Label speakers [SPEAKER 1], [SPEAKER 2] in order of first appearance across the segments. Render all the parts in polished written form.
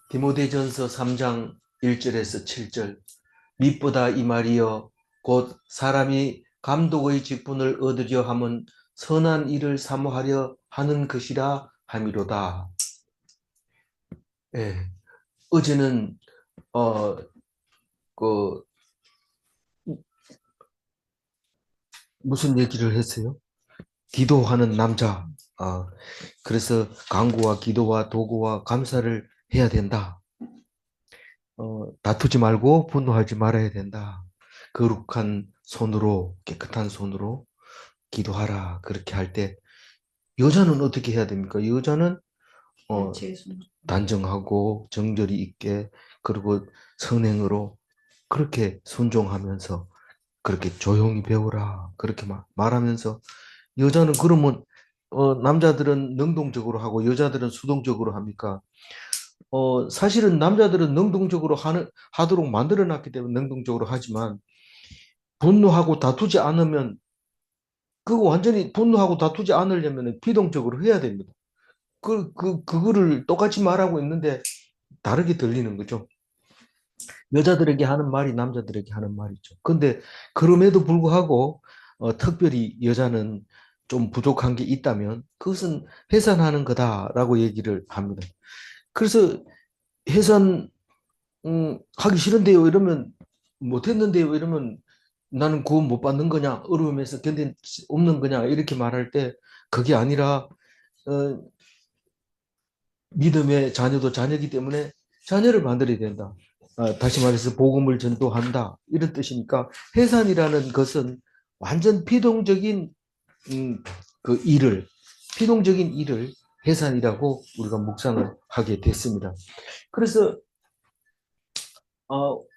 [SPEAKER 1] 디모데전서 3장 1절에서 7절. mit보다 이 말이여 곧 사람이 감독의 직분을 얻으려 함은 선한 일을 사모하려 하는 것이라 함이로다. 예. 어제는 어, 그 무슨 얘기를 했어요? 기도하는 남자. 그래서 간구와 기도와 도구와 감사를 해야 된다. 다투지 말고 분노하지 말아야 된다. 거룩한 손으로, 깨끗한 손으로 기도하라. 그렇게 할 때, 여자는 어떻게 해야 됩니까? 여자는 어, 단정하고 정절이 있게, 그리고 선행으로 그렇게 순종하면서 그렇게 조용히 배우라. 그렇게 말하면서, 여자는 그러면 남자들은 능동적으로 하고 여자들은 수동적으로 합니까? 사실은 남자들은 능동적으로 하도록 만들어 놨기 때문에 능동적으로 하지만, 분노하고 다투지 않으면, 그거 완전히 분노하고 다투지 않으려면 비동적으로 해야 됩니다. 그거를 똑같이 말하고 있는데 다르게 들리는 거죠. 여자들에게 하는 말이 남자들에게 하는 말이죠. 근데 그럼에도 불구하고 특별히 여자는 좀 부족한 게 있다면 그것은 해산하는 거다라고 얘기를 합니다. 그래서 해산 하기 싫은데요 이러면, 못했는데요 이러면, 나는 구원 못 받는 거냐, 어려움에서 견딜 수 없는 거냐 이렇게 말할 때, 그게 아니라 어, 믿음의 자녀도 자녀이기 때문에 자녀를 만들어야 된다. 다시 말해서 복음을 전도한다 이런 뜻이니까, 해산이라는 것은 완전 피동적인 음, 그 일을 피동적인 일을 해산이라고 우리가 묵상을 하게 됐습니다. 그래서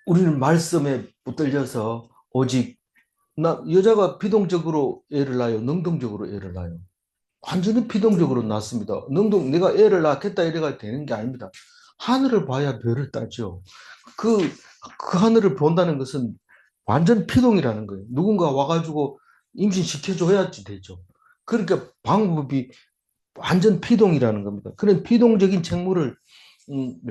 [SPEAKER 1] 우리는 말씀에 붙들려서 오직 여자가 피동적으로 애를 낳아요, 능동적으로 애를 낳아요? 완전히 피동적으로 낳습니다. 내가 애를 낳겠다 이래가 되는 게 아닙니다. 하늘을 봐야 별을 따죠. 그, 그 하늘을 본다는 것은 완전 피동이라는 거예요. 누군가 와가지고 임신시켜줘야지 되죠. 그러니까 방법이 완전 피동이라는 겁니다. 그런 피동적인 책무를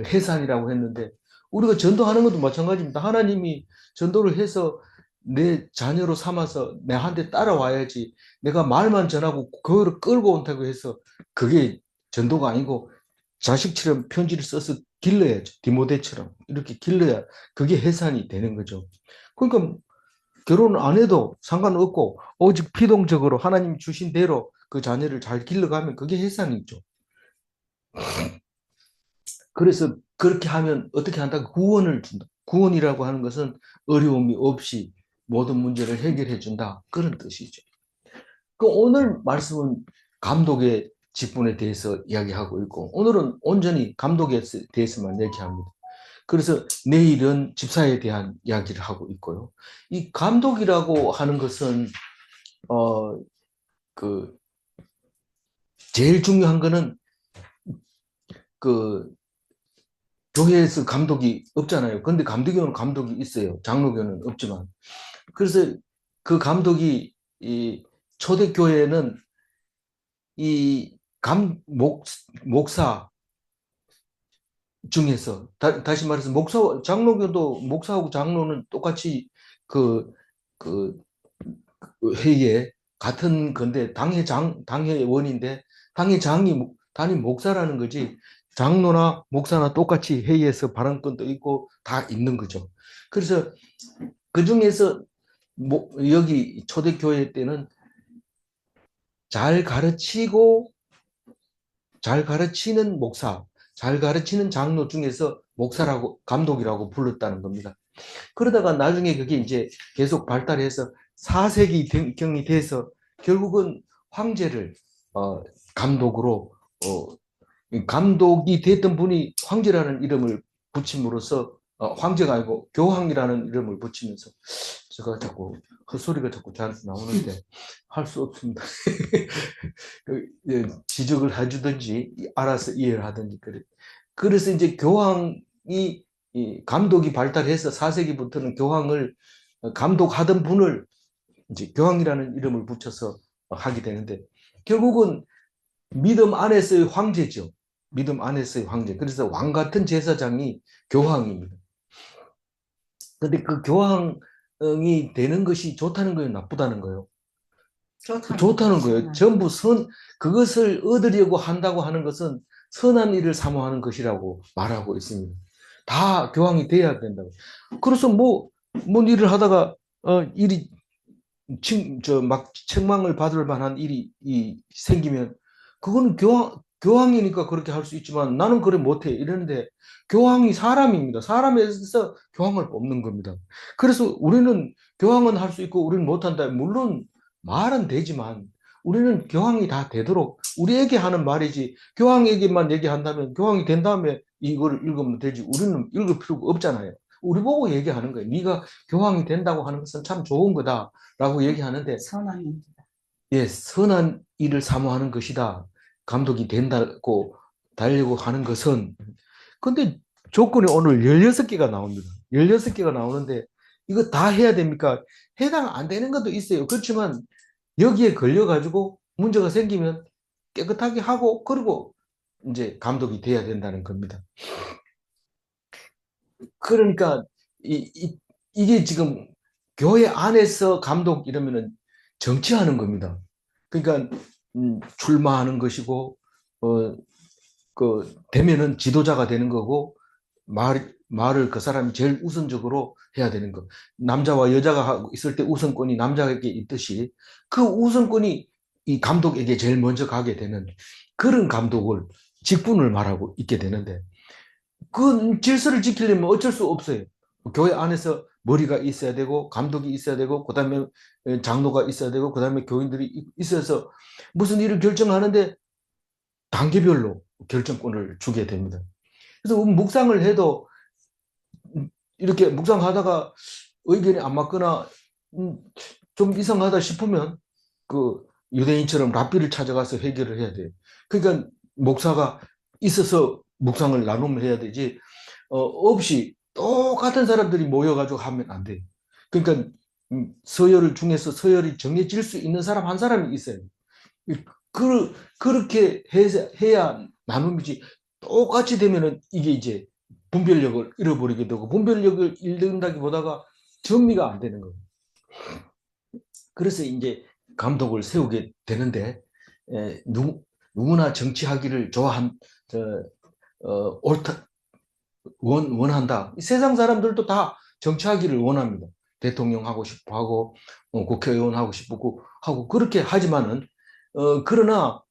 [SPEAKER 1] 해산이라고 했는데, 우리가 전도하는 것도 마찬가지입니다. 하나님이 전도를 해서 내 자녀로 삼아서 내한테 따라와야지, 내가 말만 전하고 그거를 끌고 온다고 해서 그게 전도가 아니고, 자식처럼 편지를 써서 길러야죠. 디모데처럼 이렇게 길러야 그게 해산이 되는 거죠. 그러니까 결혼을 안 해도 상관없고 오직 피동적으로 하나님 주신 대로 그 자녀를 잘 길러가면 그게 해산이죠. 그래서 그렇게 하면 어떻게 한다? 구원을 준다. 구원이라고 하는 것은 어려움이 없이 모든 문제를 해결해 준다. 그런 뜻이죠. 그 오늘 말씀은 감독의 직분에 대해서 이야기하고 있고, 오늘은 온전히 감독에 대해서만 얘기합니다. 그래서 내일은 집사에 대한 이야기를 하고 있고요. 이 감독이라고 하는 것은 어, 그 제일 중요한 거는, 그 교회에서 감독이 없잖아요. 근데 감독교는 감독이 있어요. 장로교는 없지만. 그래서 그 감독이, 이 초대교회는 이 목사 중에서, 다시 말해서 장로교도 목사하고 장로는 똑같이 그, 그 회의에 같은 건데, 당회 원인데, 당회 장이 단임 목사라는 거지, 장로나 목사나 똑같이 회의에서 발언권도 있고 다 있는 거죠. 그래서 그 중에서 여기 초대교회 때는 잘 가르치고 잘 가르치는 목사, 잘 가르치는 장로 중에서 목사라고, 감독이라고 불렀다는 겁니다. 그러다가 나중에 그게 이제 계속 발달해서 4세기 경이 돼서 결국은 황제를 감독으로, 감독이 됐던 분이 황제라는 이름을 붙임으로써, 황제가 아니고 교황이라는 이름을 붙이면서, 제가 자꾸 헛소리가 자꾸 저한테 나오는데 할 수 없습니다. 지적을 해주든지 알아서 이해를 하든지 그래. 그래서 이제 교황이, 이 감독이 발달해서 4세기부터는 교황을, 감독하던 분을 이제 교황이라는 이름을 붙여서 하게 되는데, 결국은 믿음 안에서의 황제죠. 믿음 안에서의 황제. 그래서 왕 같은 제사장이 교황입니다. 근데 그 교황이 되는 것이 좋다는 거예요, 나쁘다는 거예요? 좋다는 거예요. 전부 그것을 얻으려고 한다고 하는 것은 선한 일을 사모하는 것이라고 말하고 있습니다. 다 교황이 돼야 된다고. 그래서 뭔 일을 하다가, 일이, 막 책망을 받을 만한 일이 생기면, 그거는 교황이니까 그렇게 할 수 있지만 나는 그래 못해. 이러는데, 교황이 사람입니다. 사람에서 교황을 뽑는 겁니다. 그래서 우리는 교황은 할 수 있고 우리는 못한다. 물론 말은 되지만 우리는 교황이 다 되도록 우리에게 하는 말이지, 교황에게만 얘기한다면 교황이 된 다음에 이걸 읽으면 되지, 우리는 읽을 필요가 없잖아요. 우리 보고 얘기하는 거예요. 네가 교황이 된다고 하는 것은 참 좋은 거다라고 얘기하는데,
[SPEAKER 2] 선한 일이다.
[SPEAKER 1] 예, 선한 일을 사모하는 것이다. 감독이 된다고 달려고 하는 것은. 근데 조건이 오늘 16개가 나옵니다. 16개가 나오는데 이거 다 해야 됩니까? 해당 안 되는 것도 있어요. 그렇지만 여기에 걸려가지고 문제가 생기면 깨끗하게 하고, 그리고 이제 감독이 돼야 된다는 겁니다. 그러니까 이게 지금 교회 안에서 감독 이러면은 정치하는 겁니다. 그러니까 출마하는 것이고, 되면은 지도자가 되는 거고, 말을 그 사람이 제일 우선적으로 해야 되는 거. 남자와 여자가 있을 때 우선권이 남자에게 있듯이 그 우선권이 이 감독에게 제일 먼저 가게 되는 그런 감독을, 직분을 말하고 있게 되는데, 그 질서를 지키려면 어쩔 수 없어요. 교회 안에서 머리가 있어야 되고 감독이 있어야 되고 그다음에 장로가 있어야 되고 그다음에 교인들이 있어서 무슨 일을 결정하는데 단계별로 결정권을 주게 됩니다. 그래서 묵상을 해도 이렇게 묵상하다가 의견이 안 맞거나 좀 이상하다 싶으면 그 유대인처럼 랍비를 찾아가서 해결을 해야 돼요. 그러니까 목사가 있어서 묵상을 나누면 해야 되지, 없이 똑같은 사람들이 모여가지고 하면 안 돼요. 그러니까 서열 중에서 서열이 정해질 수 있는 사람 한 사람이 있어요. 그렇게 해야 나눔이지, 똑같이 되면은 이게 이제 분별력을 잃어버리게 되고, 분별력을 잃는다기보다가 정리가 안 되는 거예요. 그래서 이제 감독을 세우게 되는데, 누구나 정치하기를 옳다, 원한다. 세상 사람들도 다 정치하기를 원합니다. 대통령 하고 싶어 하고, 국회의원 하고 싶고 하고, 그렇게 하지만은, 그러나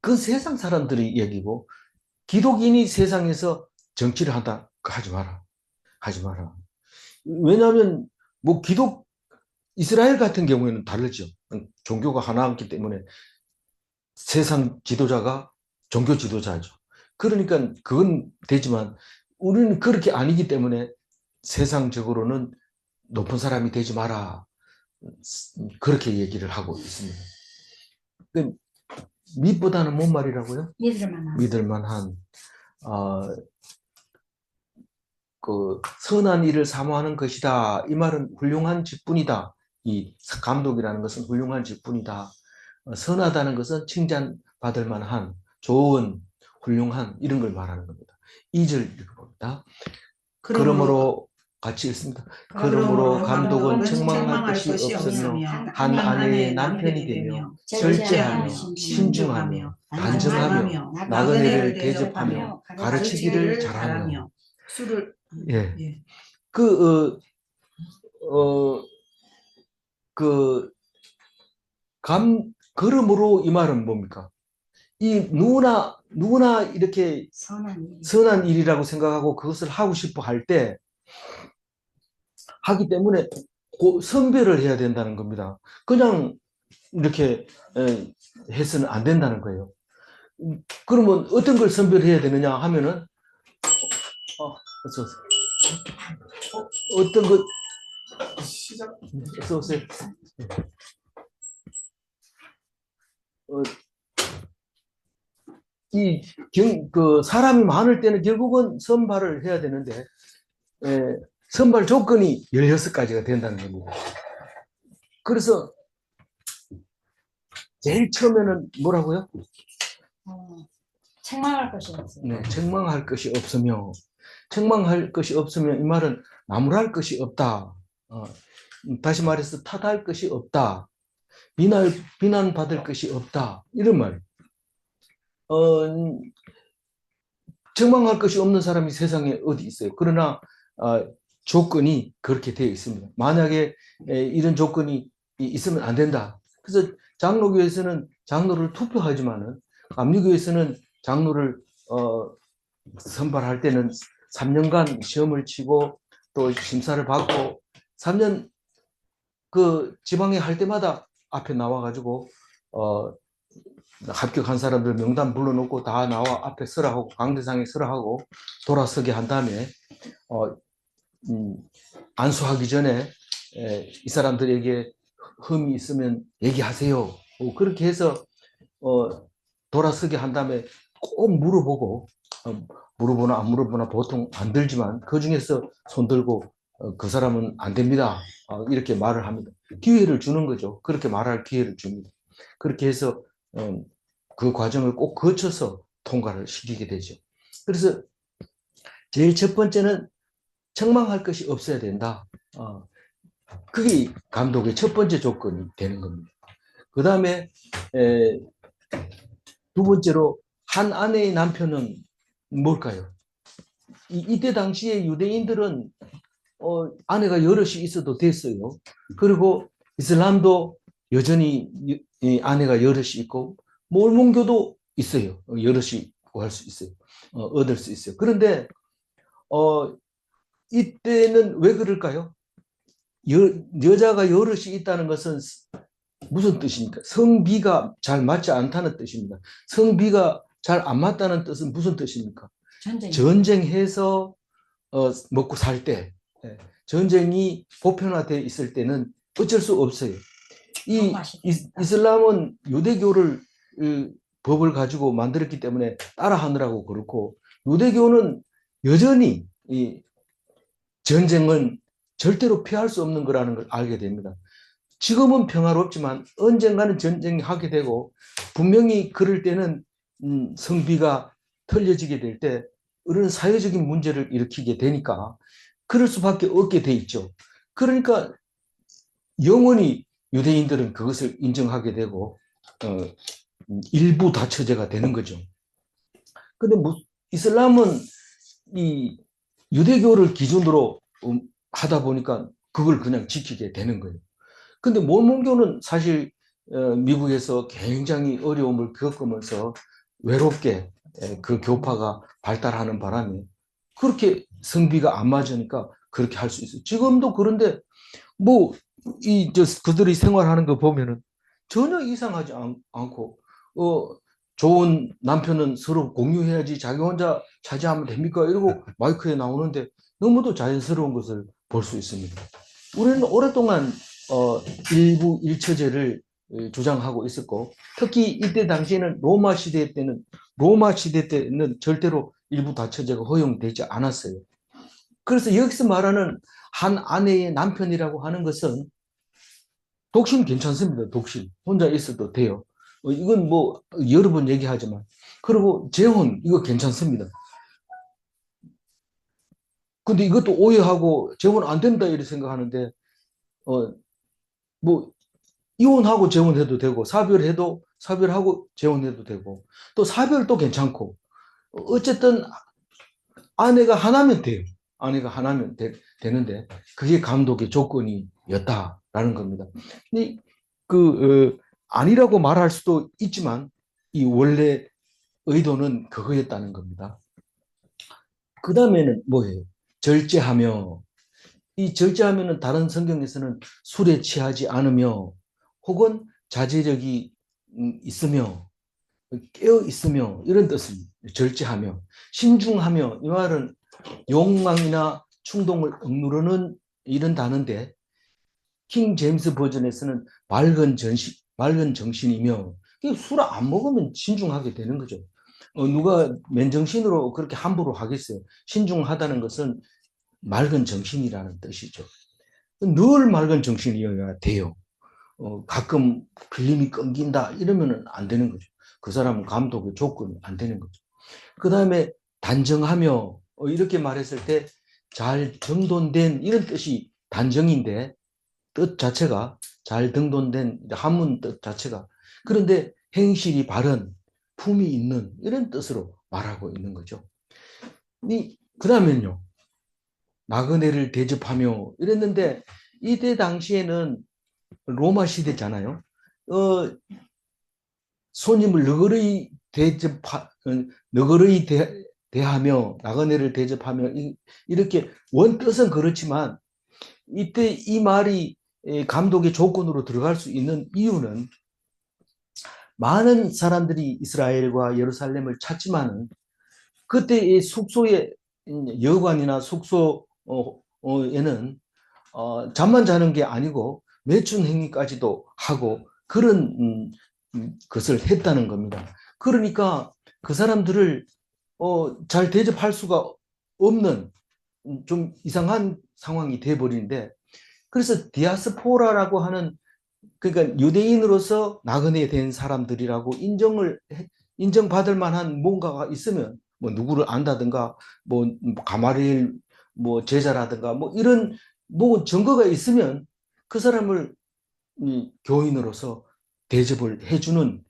[SPEAKER 1] 그 세상 사람들이 얘기고, 기독인이 세상에서 정치를 한다. 하지 마라. 하지 마라. 왜냐하면, 이스라엘 같은 경우에는 다르죠. 종교가 하나이기 때문에 세상 지도자가 종교 지도자죠. 그러니까 그건 되지만 우리는 그렇게 아니기 때문에 세상적으로는 높은 사람이 되지 마라. 그렇게 얘기를 하고 있습니다. 믿보다는 뭔 말이라고요? 믿을만한. 선한 일을 사모하는 것이다. 이 말은 훌륭한 직분이다. 이 감독이라는 것은 훌륭한 직분이다. 선하다는 것은 칭찬받을 만한, 좋은, 훌륭한, 이런 걸 말하는 겁니다. 2절 읽어봅니다. 그러므로 같이 읽습니다. 그러므로 감독은 책망할 것이 없으며 한 아내의 남편이 되며 절제하며 신중하며 단정하며 나그네를 대접하며 가르치기를 잘하며. 예. 그러므로 이 말은 뭡니까? 이 누구나 이렇게 선한 일이라고 생각하고 그것을 하고 싶어 할 때, 하기 때문에 선별을 해야 된다는 겁니다. 그냥 이렇게 해서는 안 된다는 거예요. 그러면 어떤 걸 선별해야 되느냐 하면은, 어떤 것, 어서 오세요. 사람이 많을 때는 결국은 선발을 해야 되는데, 선발 조건이 16가지가 된다는 겁니다. 그래서 제일 처음에는 뭐라고요?
[SPEAKER 2] 책망할 것이 없어요.
[SPEAKER 1] 네, 책망할 것이 없으며, 책망할 것이 없으면 이 말은 나무랄 것이 없다. 다시 말해서 탓할 것이 없다. 비난받을 것이 없다. 이런 말. 책망할 것이 없는 사람이 세상에 어디 있어요. 그러나 조건이 그렇게 되어 있습니다. 만약에 이런 조건이 있으면 안 된다. 그래서 장로교에서는 장로를 투표하지만은 감리교에서는 장로를 선발할 때는 3년간 시험을 치고 또 심사를 받고 3년 그 지방에 할 때마다 앞에 나와가지고 합격한 사람들 명단 불러놓고 다 나와 앞에 서라하고 강대상에 서라하고 돌아서게 한 다음에 안수하기 전에 이 사람들에게 흠이 있으면 얘기하세요. 그렇게 해서 돌아서게 한 다음에 꼭 물어보고 물어보나 안 물어보나 보통 안 들지만 그 중에서 손 들고 그 사람은 안 됩니다. 이렇게 말을 합니다. 기회를 주는 거죠. 그렇게 말할 기회를 줍니다. 그렇게 해서 그 과정을 꼭 거쳐서 통과를 시키게 되죠. 그래서 제일 첫 번째는 책망할 것이 없어야 된다. 그게 감독의 첫 번째 조건이 되는 겁니다. 그 다음에 두 번째로 한 아내의 남편은 뭘까요? 이때 당시에 유대인들은 아내가 여럿이 있어도 됐어요. 그리고 이슬람도 여전히 아내가 여럿이 있고 몰몬교도 있어요. 여럿이 구할 수 있어요. 얻을 수 있어요. 그런데 이때는 왜 그럴까요? 여자가 여럿이 있다는 것은 무슨 뜻입니까? 성비가 잘 맞지 않다는 뜻입니다. 성비가 잘 안 맞다는 뜻은 무슨 뜻입니까? 전쟁해서 먹고 살 때, 전쟁이 보편화되어 있을 때는 어쩔 수 없어요. 이슬람은 유대교를 법을 가지고 만들었기 때문에 따라하느라고 그렇고, 유대교는 여전히 이 전쟁은 절대로 피할 수 없는 거라는 걸 알게 됩니다. 지금은 평화롭지만 언젠가는 전쟁이 하게 되고 분명히 그럴 때는 성비가 틀려지게 될 때 이런 사회적인 문제를 일으키게 되니까 그럴 수밖에 없게 돼 있죠. 그러니까 영원히 유대인들은 그것을 인정하게 되고 일부 다처제가 되는 거죠. 근데 이슬람은 이 유대교를 기준으로 하다 보니까 그걸 그냥 지키게 되는 거예요. 근데 몰몬교는 사실 미국에서 굉장히 어려움을 겪으면서 외롭게 그 교파가 발달하는 바람에 그렇게 성비가 안 맞으니까 그렇게 할 수 있어요. 지금도 그런데 뭐 그들이 생활하는 거 보면은 전혀 이상하지 않고 좋은 남편은 서로 공유해야지 자기 혼자 차지하면 됩니까? 이러고 마이크에 나오는데 너무도 자연스러운 것을 볼 수 있습니다. 우리는 오랫동안 일부 일처제를 주장하고 있었고 특히 이때 당시에는 로마 시대 때는 절대로 일부 다처제가 허용되지 않았어요. 그래서 여기서 말하는 한 아내의 남편이라고 하는 것은 독신 괜찮습니다. 독신 혼자 있어도 돼요. 이건 뭐 여러 번 얘기하지만 그리고 재혼 이거 괜찮습니다. 근데 이것도 오해하고 재혼 안 된다 이렇게 생각하는데 뭐 이혼하고 재혼해도 되고 사별하고 재혼해도 되고 또 사별도 괜찮고 어쨌든 아내가 하나면 돼요. 아내가 하나면 되는데 그게 감독의 조건이었다라는 겁니다. 근데 아니라고 말할 수도 있지만 이 원래 의도는 그거였다는 겁니다. 그 다음에는 뭐예요? 절제하며 이 절제하면은 다른 성경에서는 술에 취하지 않으며 혹은 자제력이 있으며 깨어 있으며 이런 뜻입니다. 절제하며 신중하며 이 말은 욕망이나 충동을 억누르는 이런 단어인데 킹 제임스 버전에서는 맑은 정신이며 술 안 먹으면 신중하게 되는 거죠. 누가 맨정신으로 그렇게 함부로 하겠어요. 신중하다는 것은 맑은 정신이라는 뜻이죠. 늘 맑은 정신이어야 돼요. 가끔 필름이 끊긴다 이러면 안 되는 거죠. 그 사람은 감독의 조건이 안 되는 거죠. 그 다음에 단정하며 이렇게 말했을 때 잘 정돈된 이런 뜻이 단정인데 뜻 자체가 잘 등돈된 한문 뜻 자체가 그런데 행실이 바른 품이 있는 이런 뜻으로 말하고 있는 거죠. 그 다음에는요. 나그네를 대접하며 이랬는데 이때 당시에는 로마 시대잖아요. 손님을 너그러이 대하며 나그네를 대접하며 이렇게 원뜻은 그렇지만 이때 이 말이 감독의 조건으로 들어갈 수 있는 이유는 많은 사람들이 이스라엘과 예루살렘을 찾지만은 그때의 숙소의 여관이나 숙소에는 잠만 자는 게 아니고 매춘 행위까지도 하고 그런 것을 했다는 겁니다. 그러니까 그 사람들을 잘 대접할 수가 없는 좀 이상한 상황이 돼버리는데 그래서 디아스포라라고 하는 그러니까 유대인으로서 나그네 된 사람들이라고 인정받을 만한 뭔가가 있으면 뭐 누구를 안다든가 뭐 가마리엘 뭐 제자라든가 뭐 이런 뭐 증거가 있으면 그 사람을 교인으로서 대접을 해주는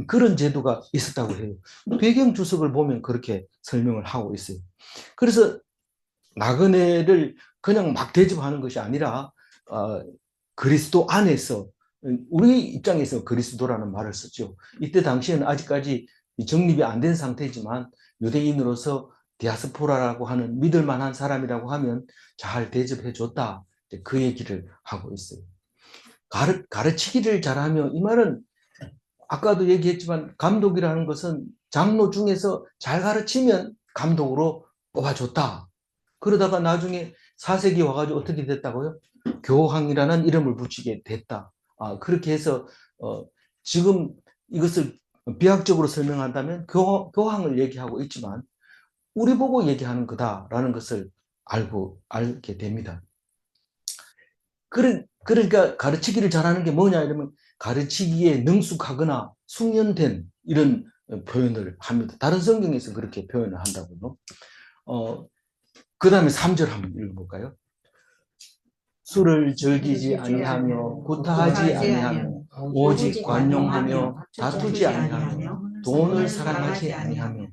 [SPEAKER 1] 그런 제도가 있었다고 해요. 배경 주석을 보면 그렇게 설명을 하고 있어요. 그래서 나그네를 그냥 막 대접하는 것이 아니라 그리스도 안에서 우리 입장에서 그리스도라는 말을 썼죠. 이때 당시에는 아직까지 정립이 안 된 상태지만 유대인으로서 디아스포라라고 하는 믿을 만한 사람이라고 하면 잘 대접해 줬다. 그 얘기를 하고 있어요. 가르치기를 잘하며 이 말은 아까도 얘기했지만 감독이라는 것은 장로 중에서 잘 가르치면 감독으로 뽑아줬다. 그러다가 나중에 4세기 와가지고 어떻게 됐다고요? 교황이라는 이름을 붙이게 됐다. 그렇게 해서 지금 이것을 비학적으로 설명한다면 교황을 얘기하고 있지만 우리 보고 얘기하는 거다라는 것을 알게 됩니다. 그러니까 가르치기를 잘하는 게 뭐냐 이러면 가르치기에 능숙하거나 숙련된 이런 표현을 합니다. 다른 성경에서 그렇게 표현을 한다고요. 그 다음에 3절 한번 읽어볼까요? 술을 즐기지 아니하며 구타하지 아니하며 오직 관용하며 다투지 아니하며 돈을 사랑하지 아니하며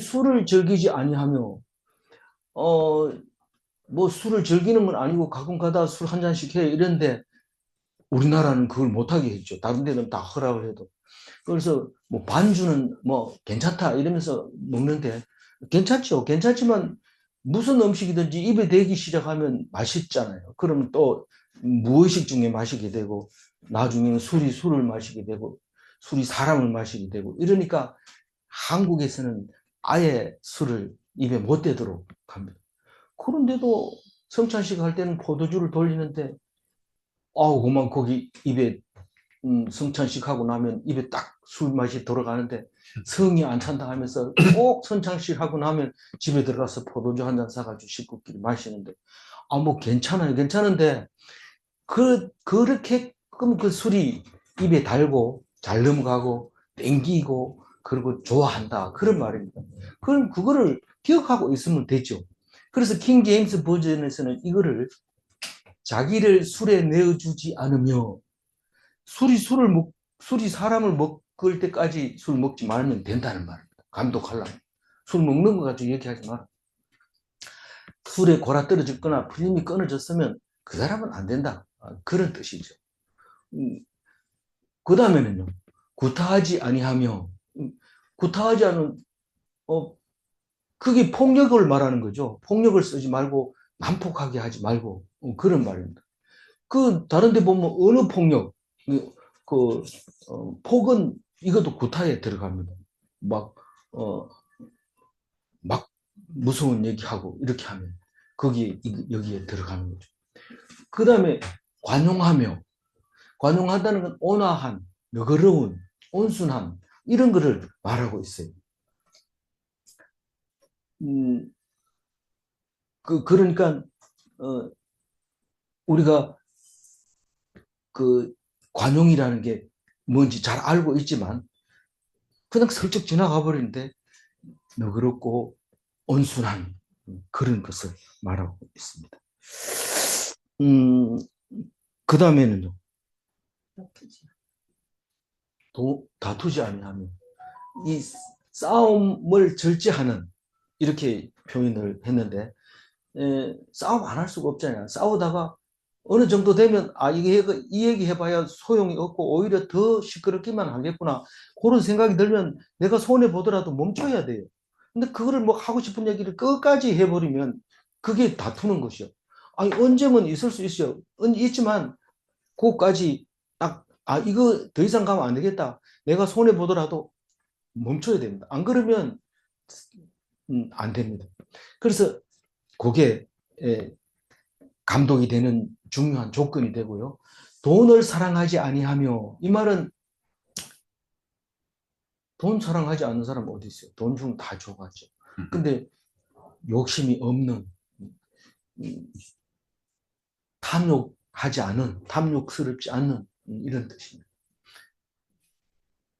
[SPEAKER 1] 술을 즐기지 아니하며 뭐 술을 즐기는 건 아니고 가끔 가다 술 한 잔씩 해 이런데 우리나라는 그걸 못하게 했죠. 다른 데는 다 허락을 해도. 그래서 뭐 반주는 뭐 괜찮다 이러면서 먹는데 괜찮죠. 괜찮지만 무슨 음식이든지 입에 대기 시작하면 맛있잖아요. 그러면 또 무의식 중에 마시게 되고 나중에는 술이 술을 마시게 되고 술이 사람을 마시게 되고 이러니까 한국에서는 아예 술을 입에 못 대도록 합니다. 그런데도 성찬식 할 때는 포도주를 돌리는데 그만 거기 입에 성찬식 하고 나면 입에 딱 술 맛이 돌아가는데 성이 안 찬다 하면서 꼭 성찬식 하고 나면 집에 들어가서 포도주 한 잔 사가지고 식구끼리 마시는데 뭐 괜찮아요. 괜찮은데 그렇게 그 술이 입에 달고 잘 넘어가고 땡기고 그리고 좋아한다 그런 말입니다. 그럼 그거를 기억하고 있으면 되죠. 그래서 킹 제임스 버전에서는 이거를 자기를 술에 내어주지 않으며 술이 사람을 먹을 때까지 술 먹지 말면 된다는 말입니다. 감독하려면. 술 먹는 거 가지고 얘기하지 마라. 술에 골아 떨어졌거나 풀림이 끊어졌으면 그 사람은 안 된다. 그런 뜻이죠. 그 다음에는요. 구타하지 아니하며 구타하지 않은 그게 폭력을 말하는 거죠. 폭력을 쓰지 말고 난폭하게 하지 말고 그런 말입니다. 다른 데 보면 어느 폭력 폭은 이것도 구타에 들어갑니다. 막 무서운 얘기하고 이렇게 하면 여기에 들어가는 거죠. 그 다음에 관용하다는 건 온화한, 너그러운, 온순함 이런 거를 말하고 있어요. 그러니까 우리가 그 관용이라는 게 뭔지 잘 알고 있지만 그냥 슬쩍 지나가 버리는데 너그럽고 온순한 그런 것을 말하고 있습니다. 그 다음에는요. 다투지 아니하며 이 싸움을 절제하는 이렇게 표현을 했는데 싸움 안 할 수가 없잖아요. 싸우다가 어느 정도 되면 이 얘기 해봐야 소용이 없고 오히려 더 시끄럽기만 하겠구나 그런 생각이 들면 내가 손해 보더라도 멈춰야 돼요. 근데 그거를 뭐 하고 싶은 얘기를 끝까지 해버리면 그게 다투는 것이요. 아니 언쟁은 있을 수 있어요. 있지만 그거까지 딱 이거 더 이상 가면 안 되겠다. 내가 손해 보더라도 멈춰야 됩니다. 안 그러면 안 됩니다. 그래서 그게 감독이 되는 중요한 조건이 되고요. 돈을 사랑하지 아니하며 이 말은 돈 사랑하지 않는 사람 어디 있어요? 돈 주면 다 줘가죠. 근데 욕심이 없는 탐욕하지 않은 탐욕스럽지 않는 이런 뜻입니다.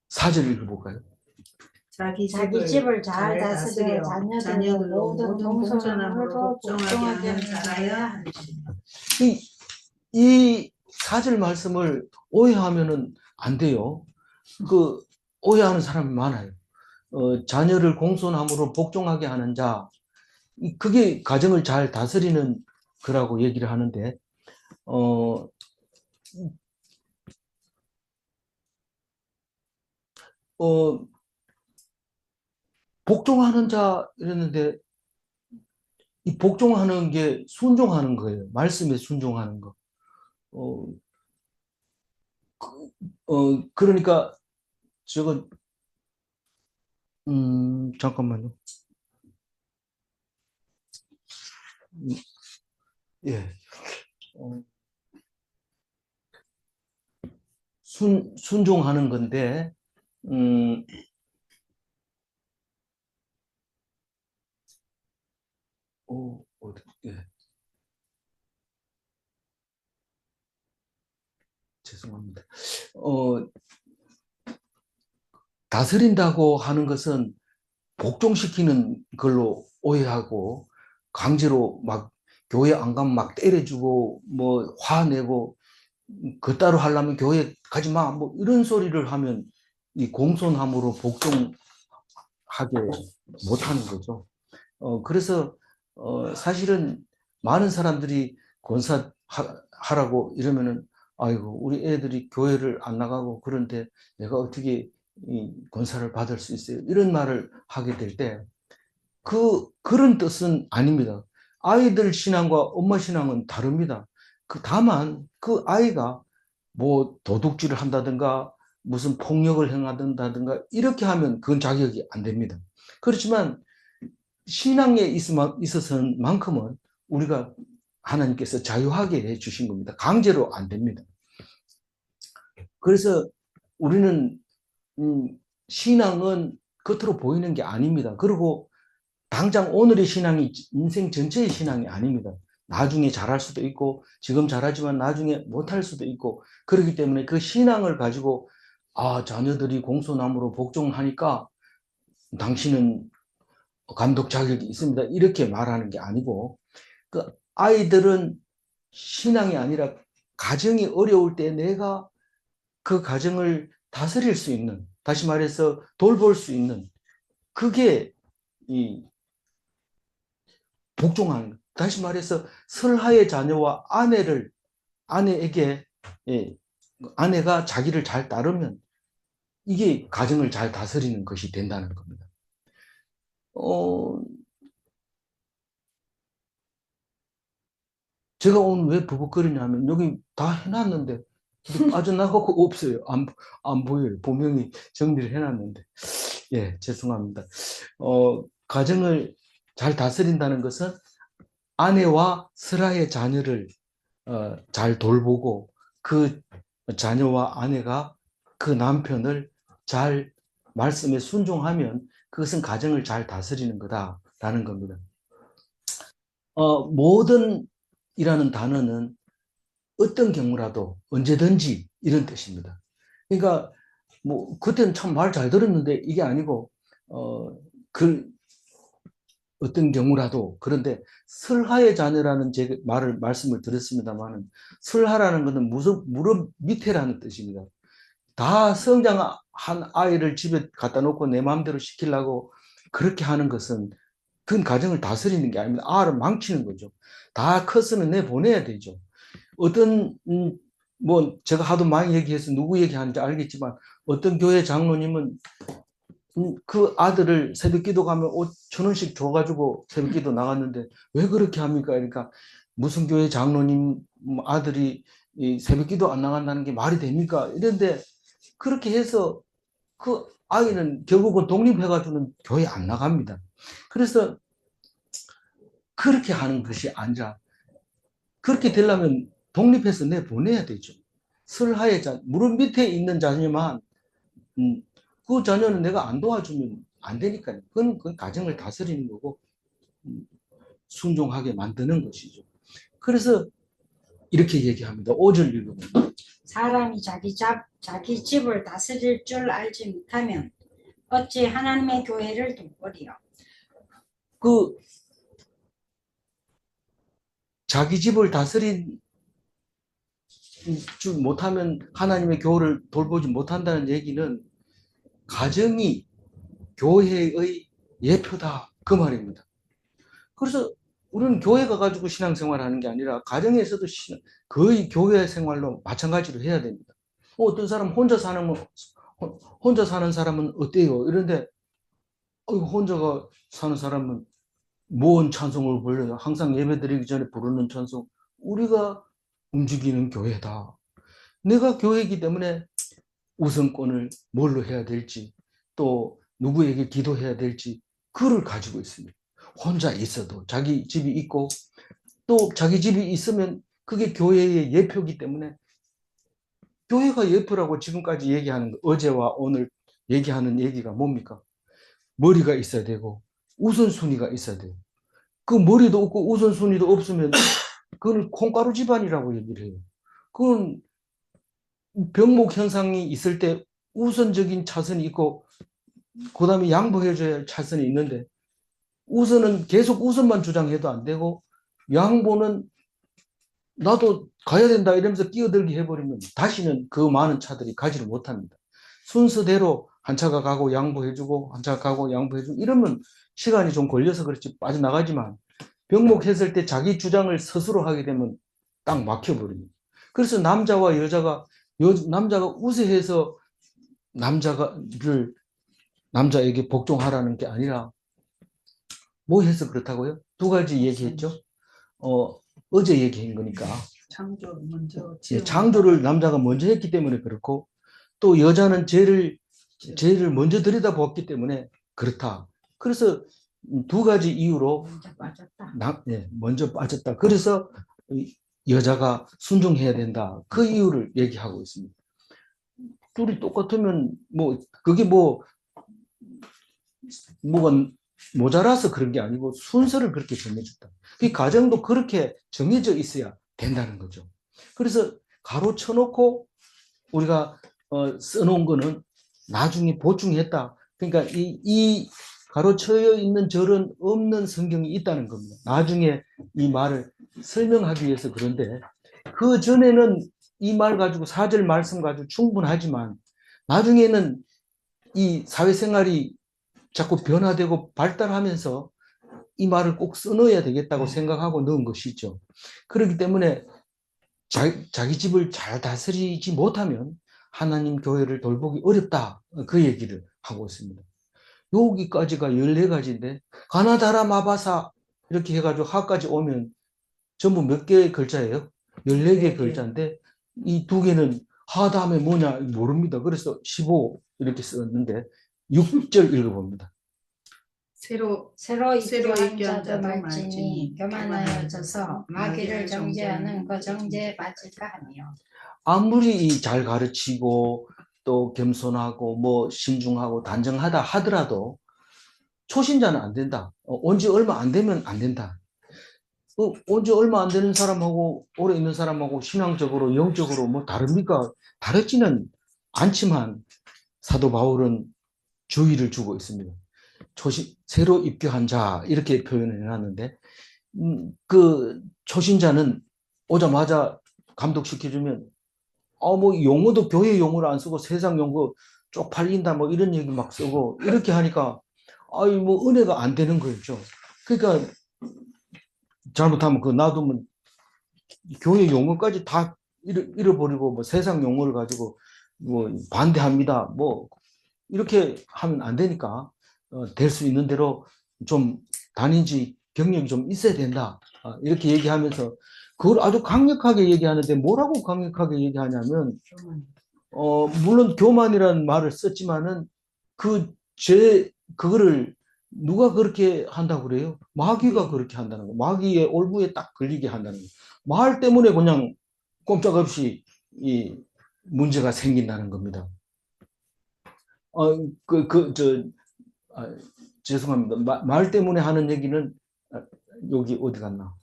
[SPEAKER 1] 4절 읽어볼까요?
[SPEAKER 2] 자기 집을 잘 다스려 자녀들을 모든 동서남으로 복종하게 하는 자라야 하지.
[SPEAKER 1] 이 4절 말씀을 오해하면은 안 돼요. 오해하는 사람이 많아요. 자녀를 공손함으로 복종하게 하는 자, 그게 가정을 잘 다스리는 거라고 얘기를 하는데, 복종하는 자 이랬는데, 이 복종하는 게 순종하는 거예요. 말씀에 순종하는 거. 그러니까, 저거, 잠깐만요. 예. 순종하는 건데, 예. 죄송합니다. 다스린다고 하는 것은 복종시키는 걸로 오해하고, 강제로 막 교회 안 가면 막 때려주고, 뭐 화내고, 그따로 하려면 교회 가지 마, 뭐 이런 소리를 하면 이 공손함으로 복종하게 못하는 거죠. 그래서 사실은 많은 사람들이 권사하라고 이러면은 아이고 우리 애들이 교회를 안 나가고 그런데 내가 어떻게 이 권사를 받을 수 있어요? 이런 말을 하게 될 때 그런 뜻은 아닙니다. 아이들 신앙과 엄마 신앙은 다릅니다. 다만 그 아이가 뭐 도둑질을 한다든가 무슨 폭력을 행한다든가 이렇게 하면 그건 자격이 안 됩니다. 그렇지만 신앙에 있어서만큼은 우리가 하나님께서 자유하게 해 주신 겁니다. 강제로 안 됩니다. 그래서 우리는 신앙은 겉으로 보이는 게 아닙니다. 그리고 당장 오늘의 신앙이 인생 전체의 신앙이 아닙니다. 나중에 잘할 수도 있고 지금 잘하지만 나중에 못할 수도 있고 그렇기 때문에 그 신앙을 가지고 자녀들이 공손함으로 복종하니까 당신은 감독 자격이 있습니다. 이렇게 말하는 게 아니고 그 아이들은 신앙이 아니라 가정이 어려울 때 내가 그 가정을 다스릴 수 있는, 다시 말해서 돌볼 수 있는 그게 이 복종하는, 다시 말해서 설하의 자녀와 아내에게 아내가 자기를 잘 따르면 이게 가정을 잘 다스리는 것이 된다는 겁니다. 제가 오늘 왜 버벅거리냐면 여기 다 해놨는데 빠져나가고 없어요. 안 보여요. 분명히 정리를 해놨는데. 예, 죄송합니다. 가정을 잘 다스린다는 것은 아내와 슬하의 자녀를 잘 돌보고 그 자녀와 아내가 그 남편을 잘 말씀에 순종하면 그것은 가정을 잘 다스리는 거다라는 겁니다. 모든 이라는 단어는 어떤 경우라도 언제든지 이런 뜻입니다. 그러니까 뭐 그때는 참 말 잘 들었는데 이게 아니고 어떤 경우라도. 그런데 설하의 자녀라는 제 말씀을 드렸습니다만은, 설하라는 것은 무릎 밑에라는 뜻입니다. 다 성장한 아이를 집에 갖다 놓고 내 마음대로 시키려고 그렇게 하는 것은 그건 가정을 다스리는 게 아닙니다. 아를 망치는 거죠. 다 컸으면 내보내야 되죠. 어떤 뭐 제가 하도 많이 얘기해서 누구 얘기하는지 알겠지만, 어떤 교회 장로님은 그 아들을 새벽기도 가면 5,000원씩 줘가지고 새벽기도 나갔는데 왜 그렇게 합니까? 그러니까 무슨 교회 장로님 아들이 이 새벽기도 안 나간다는 게 말이 됩니까? 이런데 그렇게 해서 그 아이는 결국은 독립해가지고는 교회 안 나갑니다. 그래서 그렇게 하는 것이 아니라, 그렇게 되려면 독립해서 내보내야 되죠. 설하의 무릎 밑에 있는 자녀만, 그 자녀는 내가 안 도와주면 안 되니까요. 그건 가정을 다스리는 거고, 순종하게 만드는 것이죠. 그래서 이렇게 얘기합니다. 5절 읽으면.
[SPEAKER 2] 사람이 자기 집을 다스릴 줄 알지 못하면 어찌 하나님의 교회를 돕으리요.
[SPEAKER 1] 그 자기 집을 다스린 줄 못하면 하나님의 교회를 돌보지 못한다는 얘기는 가정이 교회의 예표다, 그 말입니다. 그래서 우리는 교회 가가지고 신앙생활 하는 게 아니라 가정에서도 거의 교회 생활로 마찬가지로 해야 됩니다. 어떤 사람 혼자 사는 사람은 어때요? 이런데 혼자가 사는 사람은 모은 찬송을 불러요. 항상 예배드리기 전에 부르는 찬송. 우리가 움직이는 교회다. 내가 교회이기 때문에 우선권을 뭘로 해야 될지, 또 누구에게 기도해야 될지 그를 가지고 있습니다. 혼자 있어도 자기 집이 있고, 또 자기 집이 있으면 그게 교회의 예표이기 때문에, 교회가 예표라고 지금까지 얘기하는 거, 어제와 오늘 얘기하는 얘기가 뭡니까? 머리가 있어야 되고 우선순위가 있어야 돼요. 그 머리도 없고 우선순위도 없으면 그건 콩가루 집안이라고 얘기를 해요. 그건 병목 현상이 있을 때 우선적인 차선이 있고 그 다음에 양보해줘야 할 차선이 있는데, 우선은 계속 우선만 주장해도 안 되고 양보는 나도 가야 된다 이러면서 끼어들게 해버리면 다시는 그 많은 차들이 가지를 못합니다. 순서대로 한 차가 가고 양보해주고 한 차가 가고 양보해주고 이러면 시간이 좀 걸려서 그렇지 빠져나가지만, 병목했을 때 자기 주장을 스스로 하게 되면 딱 막혀버립니다. 그래서 남자가 우세해서 남자에게 복종하라는 게 아니라, 뭐 해서 그렇다고요? 두 가지 얘기했죠. 어제 얘기한 거니까. 창조를 남자가 먼저 했기 때문에 그렇고, 또 여자는 죄를 먼저 들여다보았기 때문에 그렇다. 그래서 두 가지 이유로 먼저 빠졌다. 그래서 여자가 순종해야 된다. 그 이유를 얘기하고 있습니다. 둘이 똑같으면 그게 뭐가 모자라서 그런 게 아니고 순서를 그렇게 정해줬다. 그 가정도 그렇게 정해져 있어야 된다는 거죠. 그래서 가로쳐놓고 우리가 써놓은 거는 나중에 보충했다. 그러니까 이 가로쳐여 있는 절은 없는 성경이 있다는 겁니다. 나중에 이 말을 설명하기 위해서. 그런데 그 전에는 이 말 가지고 4절 말씀 가지고 충분하지만, 나중에는 이 사회생활이 자꾸 변화되고 발달하면서 이 말을 꼭 써넣어야 되겠다고 생각하고 넣은 것이죠. 그렇기 때문에 자기 집을 잘 다스리지 못하면 하나님 교회를 돌보기 어렵다, 그 얘기를 하고 있습니다. 여기까지가 14가지인데 가나다라 마바사 이렇게 해가지고 하까지 오면 전부 몇 개의 글자예요? 14개의 글자인데 이 두 개는 하 다음에 뭐냐 모릅니다. 그래서 15 이렇게 썼는데 6절 읽어봅니다.
[SPEAKER 2] 새로 입교한 자도 말지니 교만하여져서 마귀를 정죄하는 그 정죄에 빠질까 하니요.
[SPEAKER 1] 아무리 잘 가르치고 또 겸손하고 신중하고 단정하다 하더라도 초신자는 안 된다. 온 지 얼마 안 되면 안 된다. 온 지 얼마 안 되는 사람하고 오래 있는 사람하고 신앙적으로 영적으로 다릅니까? 다르지는 않지만 사도 바울은 주의를 주고 있습니다. 새로 입교한 자 이렇게 표현을 해놨는데 그 초신자는 오자마자 감독시켜주면 뭐 용어도 교회 용어를 안 쓰고 세상 용어 쪽팔린다 뭐 이런 얘기 막 쓰고 이렇게 하니까 아이 뭐 은혜가 안 되는 거였죠. 그러니까 잘못하면 그 놔두면 교회 용어까지 다 잃어버리고 뭐 세상 용어를 가지고 뭐 반대합니다 뭐 이렇게 하면 안 되니까 될 수 있는 대로 좀 단인지 경력이 좀 있어야 된다 이렇게 얘기하면서 그걸 아주 강력하게 얘기하는데 뭐라고 강력하게 얘기하냐면 물론 교만이라는 말을 썼지만은 그거를 누가 그렇게 한다고 그래요? 마귀가 그렇게 한다는 거. 마귀의 올무에 딱 걸리게 한다는 거. 말 때문에 그냥 꼼짝없이 이 문제가 생긴다는 겁니다. 아, 죄송합니다. 말 때문에 하는 얘기는 여기 어디 갔나?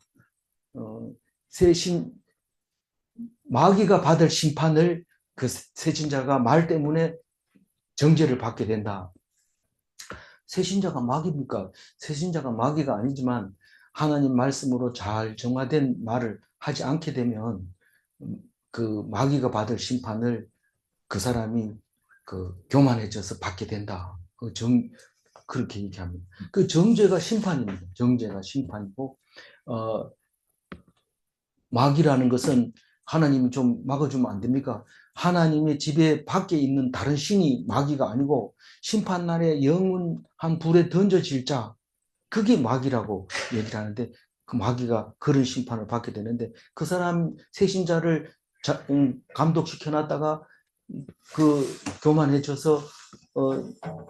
[SPEAKER 1] 마귀가 받을 심판을 그 새신자가 말 때문에 정죄를 받게 된다. 새신자가 마귀입니까? 새신자가 마귀가 아니지만 하나님 말씀으로 잘 정화된 말을 하지 않게 되면 그 마귀가 받을 심판을 그 사람이 교만해져서 받게 된다. 그렇게 얘기합니다. 그 정죄가 심판입니다. 정죄가 심판이고 마귀라는 것은 하나님이 좀 막아주면 안 됩니까? 하나님의 집에 밖에 있는 다른 신이 마귀가 아니고 심판날에 영원한 불에 던져질 자, 그게 마귀라고 얘기를 하는데 그 마귀가 그런 심판을 받게 되는데 그 사람 새신자를 감독시켜 놨다가 교만해져서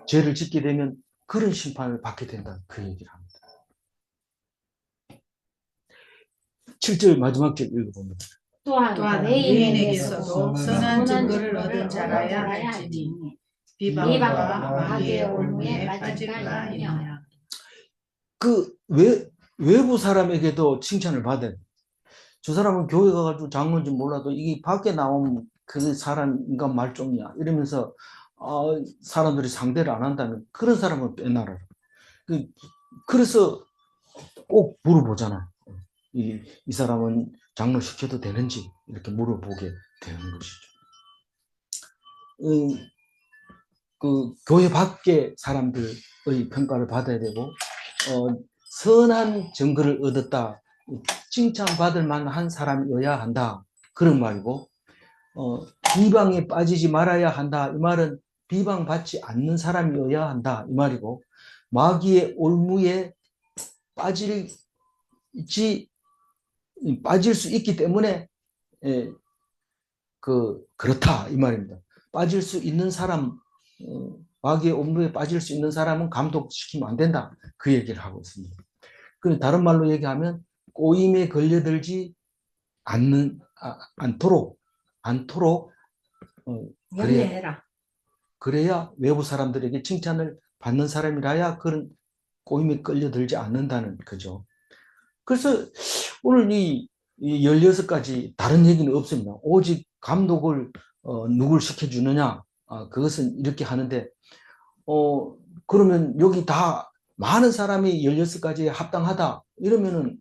[SPEAKER 1] 죄를 짓게 되면 그런 심판을 받게 된다. 그 얘기를 합니다. 7절 마지막 절 읽어봅니다.
[SPEAKER 2] 또한
[SPEAKER 3] 의인에게서도 선한 증거를 얻은 자라야 할지니 비방과 마귀의 올무에 빠질까 하냐.
[SPEAKER 1] 외부 사람에게도 칭찬을 받아요. 저 사람은 교회 가가지고 장로인지 몰라도 이게 밖에 나온 그 사람 인간 말종이야 이러면서 사람들이 상대를 안 한다면 그런 사람은 빼놔라. 그래서 꼭 물어보잖아. 이 사람은 장로 시켜도 되는지 이렇게 물어보게 되는 것이죠. 그 교회 밖의 사람들의 평가를 받아야 되고 선한 증거를 얻었다. 칭찬받을 만한 사람이어야 한다. 그런 말이고 비방에 빠지지 말아야 한다. 이 말은 비방받지 않는 사람이어야 한다. 이 말이고 마귀의 올무에 빠질 수 있기 때문에 그렇다. 이 말입니다. 빠질 수 있는 사람 마귀의 올무에 빠질 수 있는 사람은 감독시키면 안 된다. 그 얘기를 하고 있습니다. 다른 말로 얘기하면 꼬임에 걸려들지 않도록 그래야 외부 사람들에게 칭찬을 받는 사람이라야 그런 꼬임에 끌려들지 않는다는 거죠. 그래서 오늘 이 16가지 다른 얘기는 없습니다. 오직 감독을 누굴 시켜주느냐 그것은 이렇게 하는데 그러면 여기 다 많은 사람이 16가지에 합당하다 이러면은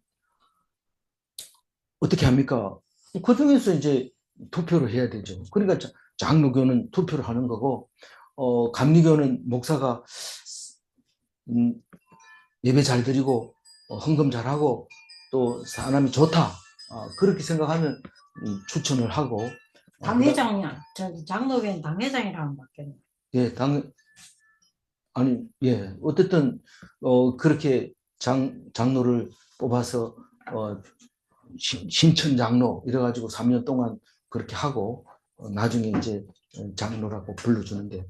[SPEAKER 1] 어떻게 합니까? 그 중에서 이제 투표를 해야 되죠. 그러니까 장로교는 투표를 하는 거고 감리교는 목사가 예배 잘 드리고 헌금 잘하고 또 사람이 좋다 그렇게 생각하면 추천을 하고
[SPEAKER 2] 당회장이야. 장로교는 당회장이라고 바뀌었네.
[SPEAKER 1] 예, 어쨌든 그렇게 장로를 뽑아서 신천 장로 이래가지고 3년 동안 그렇게 하고 나중에 이제 장로라고 불러주는데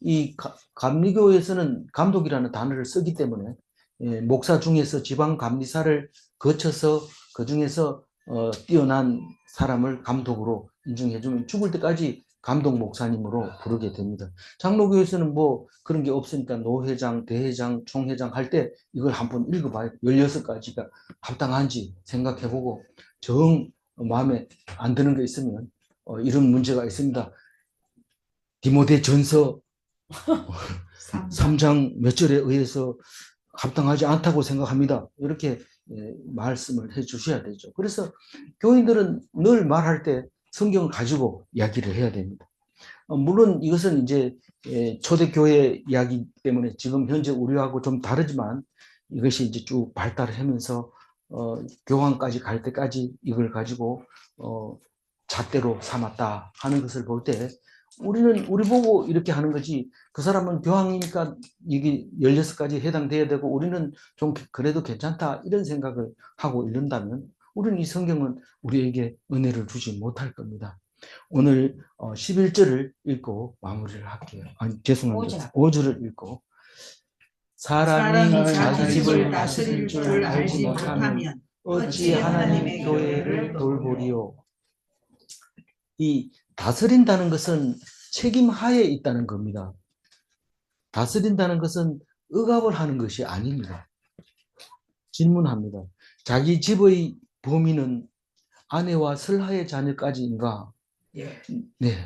[SPEAKER 1] 이 감리교에서는 감독이라는 단어를 쓰기 때문에 목사 중에서 지방 감리사를 거쳐서 그 중에서 뛰어난 사람을 감독으로 인정해주면 죽을 때까지 감독 목사님으로 부르게 됩니다. 장로교에서는 뭐 그런 게 없으니까 노회장, 대회장, 총회장 할 때 이걸 한번 읽어봐요. 16가지가 합당한지 생각해보고 정 마음에 안 드는 게 있으면 이런 문제가 있습니다. 디모데 전서 삼장 몇 절에 의해서 합당하지 않다고 생각합니다. 이렇게 말씀을 해 주셔야 되죠. 그래서 교인들은 늘 말할 때 성경을 가지고 이야기를 해야 됩니다. 물론 이것은 이제 초대교회 이야기 때문에 지금 현재 우리하고 좀 다르지만 이것이 이제 쭉 발달하면서 교황까지 갈 때까지 이걸 가지고 잣대로 삼았다 하는 것을 볼 때 우리는 우리 보고 이렇게 하는 거지 그 사람은 교황이니까 이게 16가지 해당돼야 되고 우리는 좀 그래도 괜찮다 이런 생각을 하고 이런다면 우리는 이 성경은 우리에게 은혜를 주지 못할 겁니다. 오늘 11절을 읽고 마무리를 할게요. 아니 죄송합니다. 5절을 읽고 사람이 자기 집을 다스릴 줄 알지 못하면 어찌 하나님의 교회를 돌보리요. 이 다스린다는 것은 책임하에 있다는 겁니다. 다스린다는 것은 억압을 하는 것이 아닙니다. 질문합니다. 자기 집의 범위는 아내와 설하의 자녀까지인가? 네.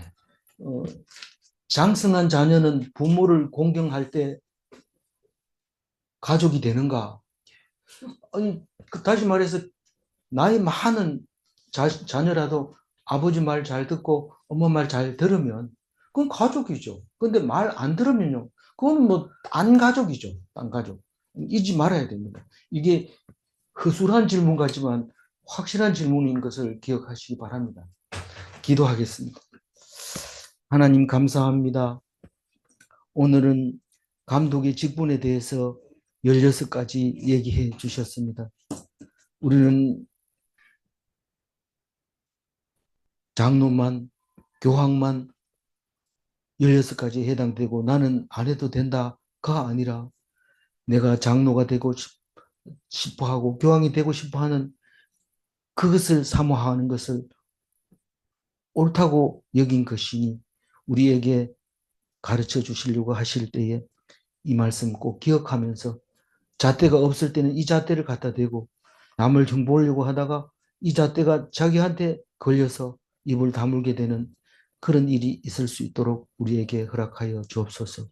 [SPEAKER 1] 장성한 자녀는 부모를 공경할 때 가족이 되는가? 아니, 다시 말해서 나이 많은 자녀라도 아버지 말 잘 듣고 엄마 말 잘 들으면 그건 가족이죠. 근데 말 안 들으면요. 그건 뭐 안 가족이죠. 안 가족. 잊지 말아야 됩니다. 이게 허술한 질문 같지만 확실한 질문인 것을 기억하시기 바랍니다. 기도하겠습니다. 하나님 감사합니다. 오늘은 감독의 직분에 대해서 16가지 얘기해 주셨습니다. 우리는 장로만, 교황만 16가지에 해당되고 나는 안 해도 된다가 아니라 내가 장로가 되고 싶어 하고 교황이 되고 싶어 하는 그것을 사모하는 것을 옳다고 여긴 것이니 우리에게 가르쳐 주시려고 하실 때에 이 말씀 꼭 기억하면서 잣대가 없을 때는 이 잣대를 갖다 대고 남을 흉보려고 하다가 이 잣대가 자기한테 걸려서 입을 다물게 되는 그런 일이 있을 수 있도록 우리에게 허락하여 주옵소서.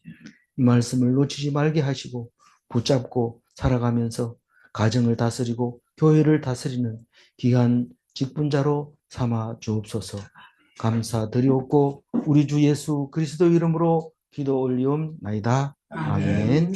[SPEAKER 1] 이 말씀을 놓치지 말게 하시고 붙잡고 살아가면서 가정을 다스리고 교회를 다스리는 귀한 직분자로 삼아 주옵소서. 감사드리옵고 우리 주 예수 그리스도 이름으로 기도 올리옵나이다. 아멘.